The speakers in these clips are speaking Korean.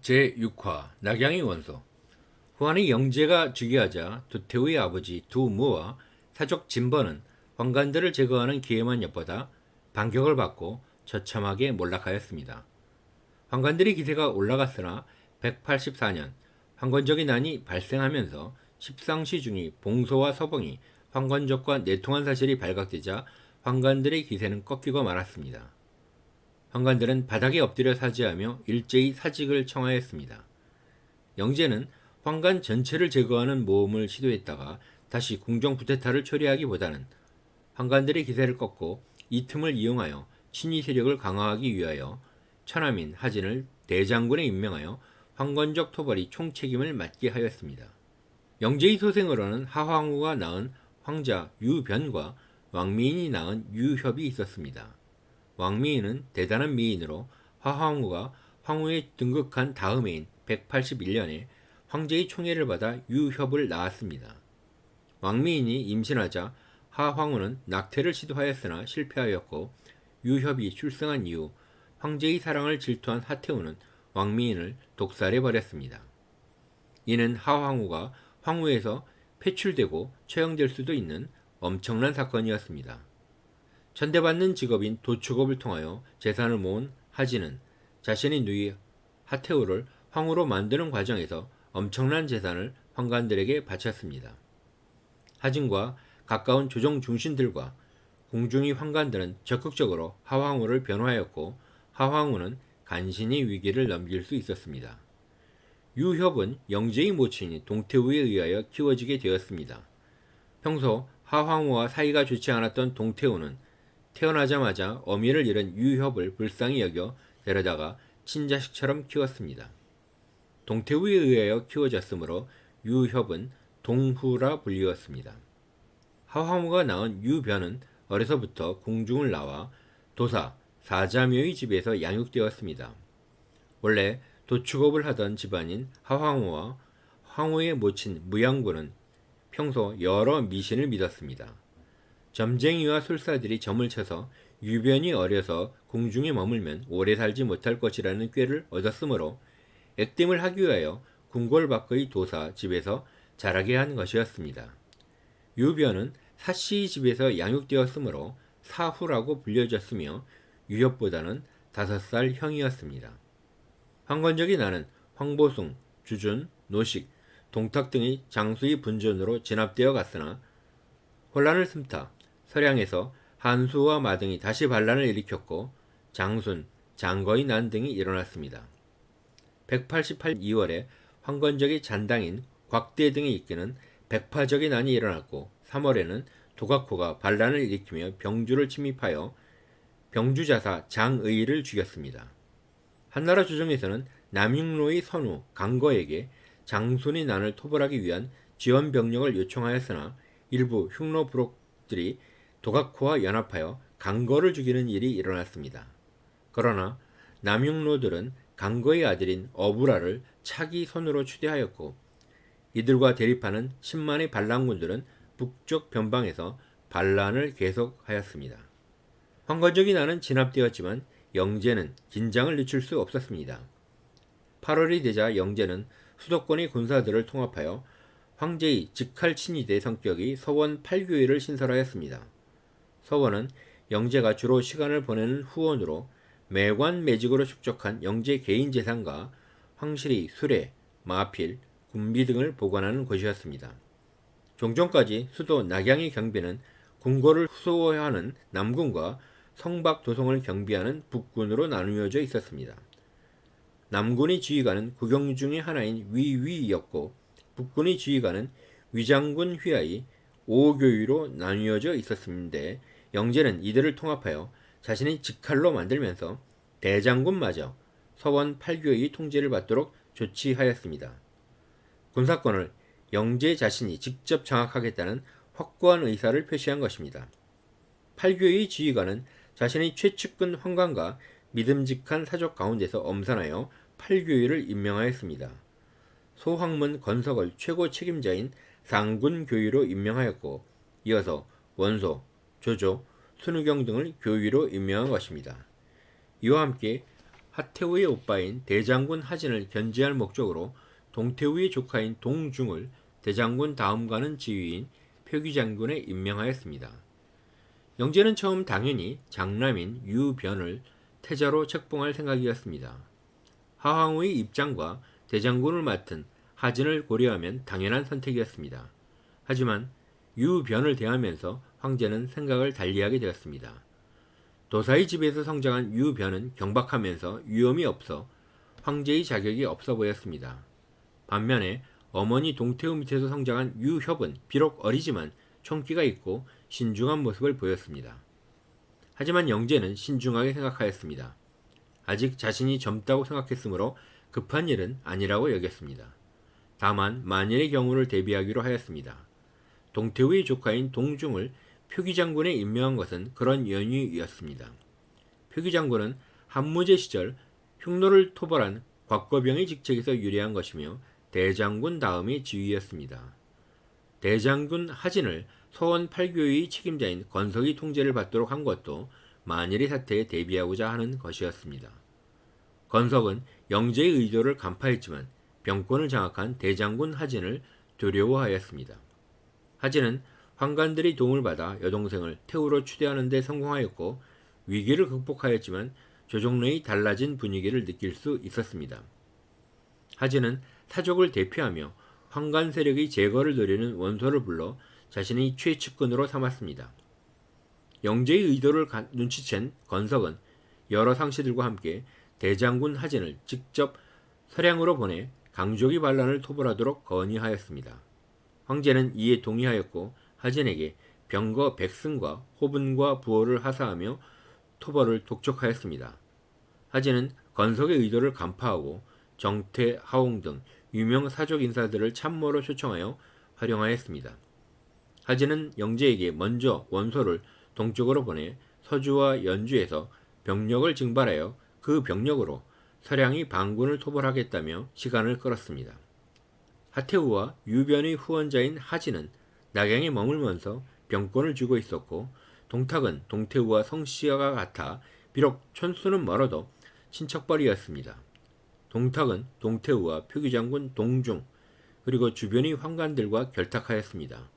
제6화 낙양의 원소. 후한의 영제가 즉위하자 도태우의 아버지 두무와 사족 진번은 환관들을 제거하는 기회만 엿보다 반격을 받고 처참하게 몰락하였습니다. 환관들의 기세가 올라갔으나 184년 황건적의 난이 발생하면서 십상시 중의 봉소와 서봉이 황건적과 내통한 사실이 발각되자 환관들의 기세는 꺾이고 말았습니다. 환관들은 바닥에 엎드려 사죄하며 일제히 사직을 청하였습니다. 영제는 환관 전체를 제거하는 모험을 시도했다가 다시 궁정 부태타를 처리하기보다는 환관들의 기세를 꺾고 이 틈을 이용하여 친위 세력을 강화하기 위하여 천하민 하진을 대장군에 임명하여 황건적 토벌이 총책임을 맡게 하였습니다. 영제의 소생으로는 하황후가 낳은 황자 유변과 왕미인이 낳은 유협이 있었습니다. 왕미인은 대단한 미인으로 하황후가 황후에 등극한 다음해인 181년에 황제의 총애를 받아 유협을 낳았습니다. 왕미인이 임신하자 하황후는 낙태를 시도하였으나 실패하였고 유협이 출생한 이후 황제의 사랑을 질투한 하태후는 왕미인을 독살해버렸습니다. 이는 하황후가 황후에서 폐출되고 처형될 수도 있는 엄청난 사건이었습니다. 천대받는 직업인 도축업을 통하여 재산을 모은 하진은 자신의 누이 하태후를 황후로 만드는 과정에서 엄청난 재산을 황관들에게 바쳤습니다. 하진과 가까운 조정 중신들과 궁중의 황관들은 적극적으로 하황후를 변호하였고 하황후는 간신히 위기를 넘길 수 있었습니다. 유협은 영제의 모친인 동태후에 의하여 키워지게 되었습니다. 평소 하황후와 사이가 좋지 않았던 동태후는 태어나자마자 어미를 잃은 유협을 불쌍히 여겨 데려다가 친자식처럼 키웠습니다. 동태후에 의하여 키워졌으므로 유협은 동후라 불리웠습니다. 하황후가 낳은 유변은 어려서부터 궁중을 나와 도사, 사자묘의 집에서 양육되었습니다. 원래 도축업을 하던 집안인 하황후와 황후의 모친 무양군은 평소 여러 미신을 믿었습니다. 점쟁이와 술사들이 점을 쳐서 유변이 어려서 궁중에 머물면 오래 살지 못할 것이라는 꾀를 얻었으므로 액땜을 하기 위하여 궁궐 밖의 도사 집에서 자라게 한 것이었습니다. 유변은 사씨의 집에서 양육되었으므로 사후라고 불려졌으며 유협보다는 5살 형이었습니다. 황건적이 나는 황보숭, 주준, 노식, 동탁 등의 장수의 분전으로 진압되어 갔으나 혼란을 틈타 서량에서 한수와 마등이 다시 반란을 일으켰고 장순, 장거의 난 등이 일어났습니다. 188 2월에 황건적의 잔당인 곽대 등의 이끄는 백파적의 난이 일어났고 3월에는 도각호가 반란을 일으키며 병주를 침입하여 병주자사 장의를 죽였습니다. 한나라 조정에서는 남육로의 선우 강거에게 장순의 난을 토벌하기 위한 지원 병력을 요청하였으나 일부 흉노 부록들이 도각호와 연합하여 강거를 죽이는 일이 일어났습니다. 그러나 남육로들은 강거의 아들인 어부라를 차기 선으로 추대하였고 이들과 대립하는 10만의 반란군들은 북쪽 변방에서 반란을 계속하였습니다. 황건적이 나는 진압되었지만 영제는 긴장을 늦출 수 없었습니다. 8월이 되자 영제는 수도권의 군사들을 통합하여 황제의 직할 친위대 성격의 서원 8교회를 신설하였습니다. 서원은 영제가 주로 시간을 보내는 후원으로 매관매직으로 축적한 영제 개인 재산과 황실의 수레, 마필, 군비 등을 보관하는 곳이었습니다. 종전까지 수도 낙양의 경비는 궁궐을 수호하는 남군과 성박도성을 경비하는 북군으로 나누어져 있었습니다. 남군의 지휘관은 구경 중의 하나인 위위였고 북군의 지휘관은 위장군 휘하의 5교위로 나누어져 있었는데 영제는 이들을 통합하여 자신의 직할로 만들면서 대장군마저 서원 8교의 통제를 받도록 조치하였습니다. 군사권을 영제 자신이 직접 장악하겠다는 확고한 의사를 표시한 것입니다. 8교의 지휘관은 자신의 최측근 황관과 믿음직한 사족 가운데서 엄선하여 8교의를 임명하였습니다. 소황문 건석을 최고 책임자인 상군교의로 임명하였고 이어서 원소, 조조, 순우경 등을 교의로 임명한 것입니다. 이와 함께 하태우의 오빠인 대장군 하진을 견제할 목적으로 동태우의 조카인 동중을 대장군 다음가는 지휘인 표기장군에 임명하였습니다. 영제는 처음 당연히 장남인 유변을 태자로 책봉할 생각이었습니다. 하황우의 입장과 대장군을 맡은 하진을 고려하면 당연한 선택이었습니다. 하지만 유변을 대하면서 황제는 생각을 달리하게 되었습니다. 도사의 집에서 성장한 유변은 경박하면서 위엄이 없어 황제의 자격이 없어 보였습니다. 반면에 어머니 동태우 밑에서 성장한 유협은 비록 어리지만 총기가 있고 신중한 모습을 보였습니다. 하지만 영제는 신중하게 생각하였습니다. 아직 자신이 젊다고 생각했으므로 급한 일은 아니라고 여겼습니다. 다만 만일의 경우를 대비하기로 하였습니다. 동태우의 조카인 동중을 표기장군에 임명한 것은 그런 연유였습니다. 표기장군은 한무제 시절 흉노를 토벌한 곽거병의 직책에서 유래한 것이며 대장군 다음의 지위였습니다. 대장군 하진을 서원 8교의 책임자인 건석이 통제를 받도록 한 것도 만일의 사태에 대비하고자 하는 것이었습니다. 건석은 영제의 의도를 간파했지만 병권을 장악한 대장군 하진을 두려워하였습니다. 하진은 환관들의 도움을 받아 여동생을 태우로 추대하는 데 성공하였고 위기를 극복하였지만 조정 내의 달라진 분위기를 느낄 수 있었습니다. 하진은 사족을 대표하며 환관 세력의 제거를 노리는 원소를 불러 자신의 최측근으로 삼았습니다. 영제의 의도를 눈치챈 건석은 여러 상시들과 함께 대장군 하진을 직접 서량으로 보내 강족의 반란을 토벌하도록 건의하였습니다. 황제는 이에 동의하였고 하진에게 병거 100승과 호분과 부호를 하사하며 토벌을 독촉하였습니다. 하진은 건석의 의도를 간파하고 정태, 하옹 등 유명 사족 인사들을 참모로 초청하여 활용하였습니다. 하진은 영제에게 먼저 원소를 동쪽으로 보내 서주와 연주에서 병력을 증발하여 그 병력으로 서량이 반군을 토벌하겠다며 시간을 끌었습니다. 하태우와 유변의 후원자인 하진은 낙양에 머물면서 병권을 쥐고 있었고 동탁은 동태우와 성씨가 같아 비록 촌수는 멀어도 친척벌이었습니다. 동탁은 동태우와 표기장군 동중 그리고 주변의 환관들과 결탁하였습니다.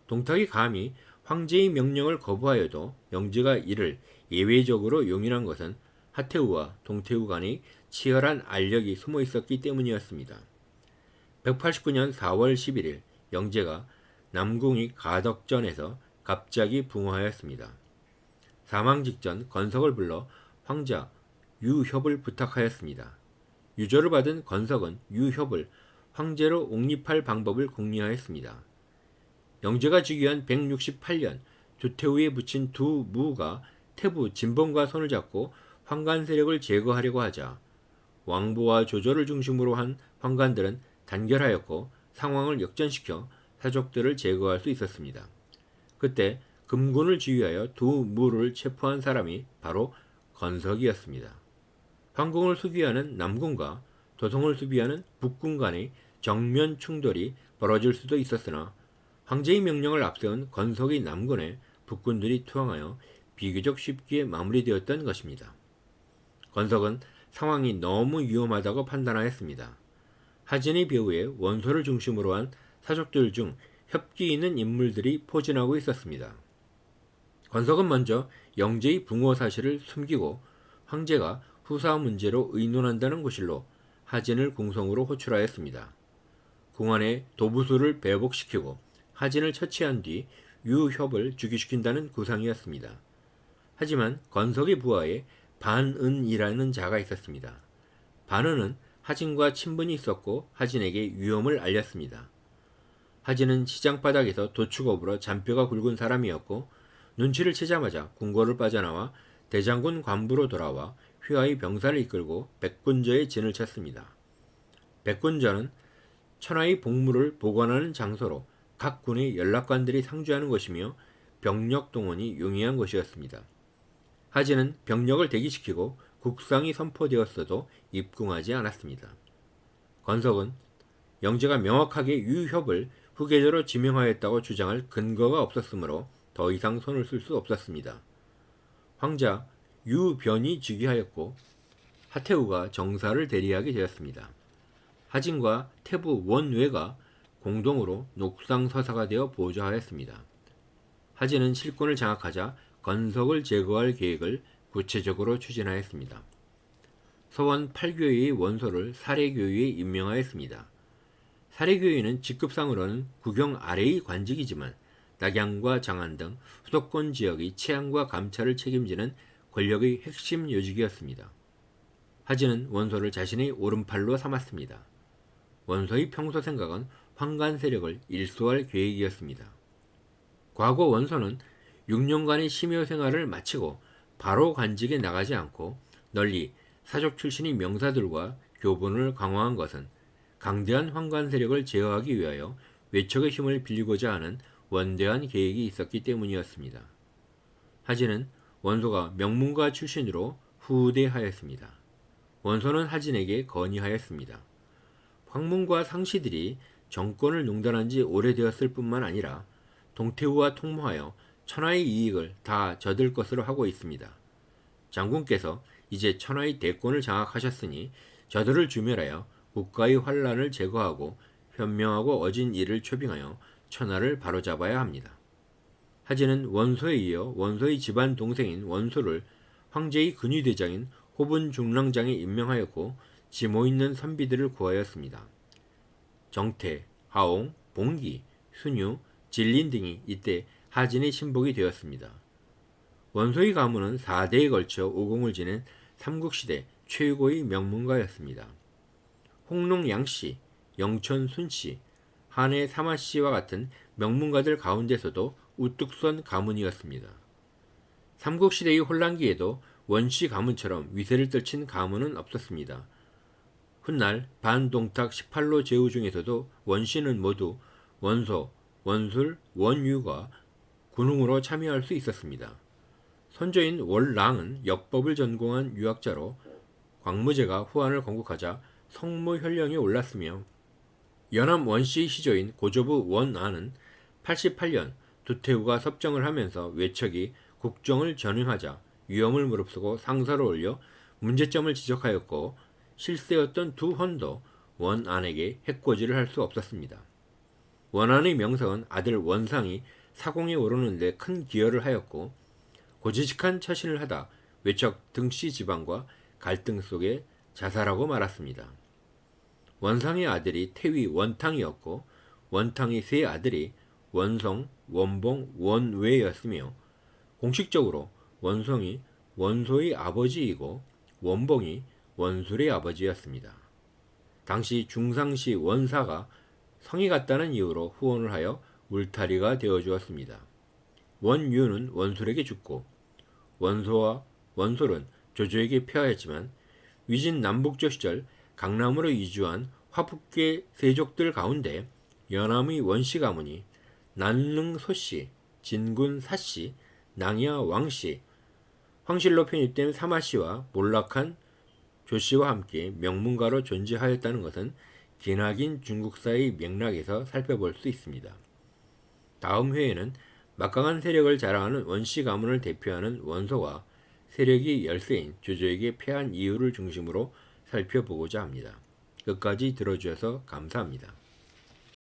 동탁이 감히 황제의 명령을 거부하여도 영제가 이를 예외적으로 용인한 것은 하태우와 동태우 간의 치열한 알력이 숨어 있었기 때문이었습니다. 189년 4월 11일 영제가 남궁이 가덕전에서 갑자기 붕어하였습니다. 사망 직전 건석을 불러 황자 유협을 부탁하였습니다. 유조를 받은 건석은 유협을 황제로 옹립할 방법을 궁리하였습니다. 영제가 즉위한 168년 두태우에 붙인 두 무가 태부 진봉과 손을 잡고 황간 세력을 제거하려고 하자 왕보와 조조를 중심으로 한 황간들은 단결하였고 상황을 역전시켜 사족들을 제거할 수 있었습니다. 그때 금군을 지휘하여 두 무를 체포한 사람이 바로 건석이었습니다. 황궁을 수비하는 남군과 도성을 수비하는 북군 간의 정면 충돌이 벌어질 수도 있었으나 황제의 명령을 앞세운 건석의 남군에 북군들이 투항하여 비교적 쉽게 마무리되었던 것입니다. 건석은 상황이 너무 위험하다고 판단하였습니다. 하진의 배후에 원소를 중심으로 한 사족들 중 협기 있는 인물들이 포진하고 있었습니다. 건석은 먼저 영제의 붕어 사실을 숨기고 황제가 후사 문제로 의논한다는 구실로 하진을 궁성으로 호출하였습니다. 궁안에 도부수를 배복시키고 하진을 처치한 뒤 유협을 즉위시킨다는 구상이었습니다. 하지만 건석의 부하에 반은이라는 자가 있었습니다. 반은은 하진과 친분이 있었고 하진에게 위험을 알렸습니다. 하진은 시장바닥에서 도축업으로 잔뼈가 굵은 사람이었고 눈치를 채자마자 궁궐을 빠져나와 대장군 관부로 돌아와 휘하의 병사를 이끌고 백군저에 진을 쳤습니다. 백군저는 천하의 복무를 보관하는 장소로 각 군의 연락관들이 상주하는 것이며 병력 동원이 용이한 것이었습니다. 하진은 병력을 대기시키고 국상이 선포되었어도 입궁하지 않았습니다. 건석은 영제가 명확하게 유협을 후계자로 지명하였다고 주장할 근거가 없었으므로 더 이상 손을 쓸 수 없었습니다. 황자 유변이 즉위하였고 하태우가 정사를 대리하게 되었습니다. 하진과 태부 원외가 공동으로 녹상서사가 되어 보좌하였습니다. 하진은 실권을 장악하자 건석을 제거할 계획을 구체적으로 추진하였습니다. 서원 8교위의 원소를 사례교위에 임명하였습니다. 사례교위는 직급상으로는 국영 아래의 관직이지만 낙양과 장안 등 수도권 지역의 치안과 감찰을 책임지는 권력의 핵심 요직이었습니다. 하진은 원소를 자신의 오른팔로 삼았습니다. 원소의 평소 생각은 황간 세력을 일소할 계획이었습니다. 과거 원소는 6년간의 심요 생활을 마치고 바로 관직에 나가지 않고 널리 사족 출신의 명사들과 교본을 강화한 것은 강대한 황간 세력을 제어하기 위하여 외척의 힘을 빌리고자 하는 원대한 계획이 있었기 때문이었습니다. 하진은 원소가 명문가 출신으로 후대하였습니다. 원소는 하진에게 건의하였습니다. 황문과 상시들이 정권을 농단한 지 오래되었을 뿐만 아니라 동태우와 통모하여 천하의 이익을 다 저들 것으로 하고 있습니다. 장군께서 이제 천하의 대권을 장악하셨으니 저들을 주멸하여 국가의 환란을 제거하고 현명하고 어진 일을 초빙하여 천하를 바로잡아야 합니다. 하진은 원소에 이어 원소의 집안 동생인 원소를 황제의 근위대장인 호분 중랑장에 임명하였고 지모 있는 선비들을 구하였습니다. 정태, 하옹, 봉기, 순유, 진린 등이 이때 하진의 신복이 되었습니다. 원소의 가문은 4대에 걸쳐 오공을 지낸 삼국시대 최고의 명문가였습니다. 홍농 양씨, 영천 순씨, 한해 사마씨와 같은 명문가들 가운데서도 우뚝 선 가문이었습니다. 삼국시대의 혼란기에도 원씨 가문처럼 위세를 떨친 가문은 없었습니다. 훗날 반동탁 18로 제후 중에서도 원씨는 모두 원소, 원술, 원유가 군웅으로 참여할 수 있었습니다. 선조인 월랑은 역법을 전공한 유학자로 광무제가 후한을 건국하자 성무현령에 올랐으며 연암 원씨의 시조인 고조부 원안은 88년 두태우가 섭정을 하면서 외척이 국정을 전횡하자 위험을 무릅쓰고 상사로 올려 문제점을 지적하였고 실세였던 두 헌도 원안에게 해코지를 할 수 없었습니다. 원안의 명성은 아들 원상이 사공에 오르는 데 큰 기여를 하였고 고지식한 처신을 하다 외척 등씨 지방과 갈등 속에 자살하고 말았습니다. 원상의 아들이 태위 원탕이었고 원탕의 세 아들이 원성, 원봉, 원외였으며 공식적으로 원성이 원소의 아버지이고 원봉이 원술의 아버지였습니다. 당시 중상시 원사가 성이 같다는 이유로 후원을 하여 울타리가 되어주었습니다. 원유는 원술에게 죽고 원소와 원솔은 조조에게 폐하였지만 위진 남북조 시절 강남으로 이주한 화북계 세족들 가운데 연암의 원씨 가문이 난릉 소씨, 진군 사씨, 낭야 왕씨, 황실로 편입된 사마씨와 몰락한 조씨와 함께 명문가로 존재하였다는 것은 기나긴 중국사의 맥락에서 살펴볼 수 있습니다. 다음 회에는 막강한 세력을 자랑하는 원씨 가문을 대표하는 원소가 세력이 열세인 조조에게 패한 이유를 중심으로 살펴보고자 합니다. 끝까지 들어주셔서 감사합니다.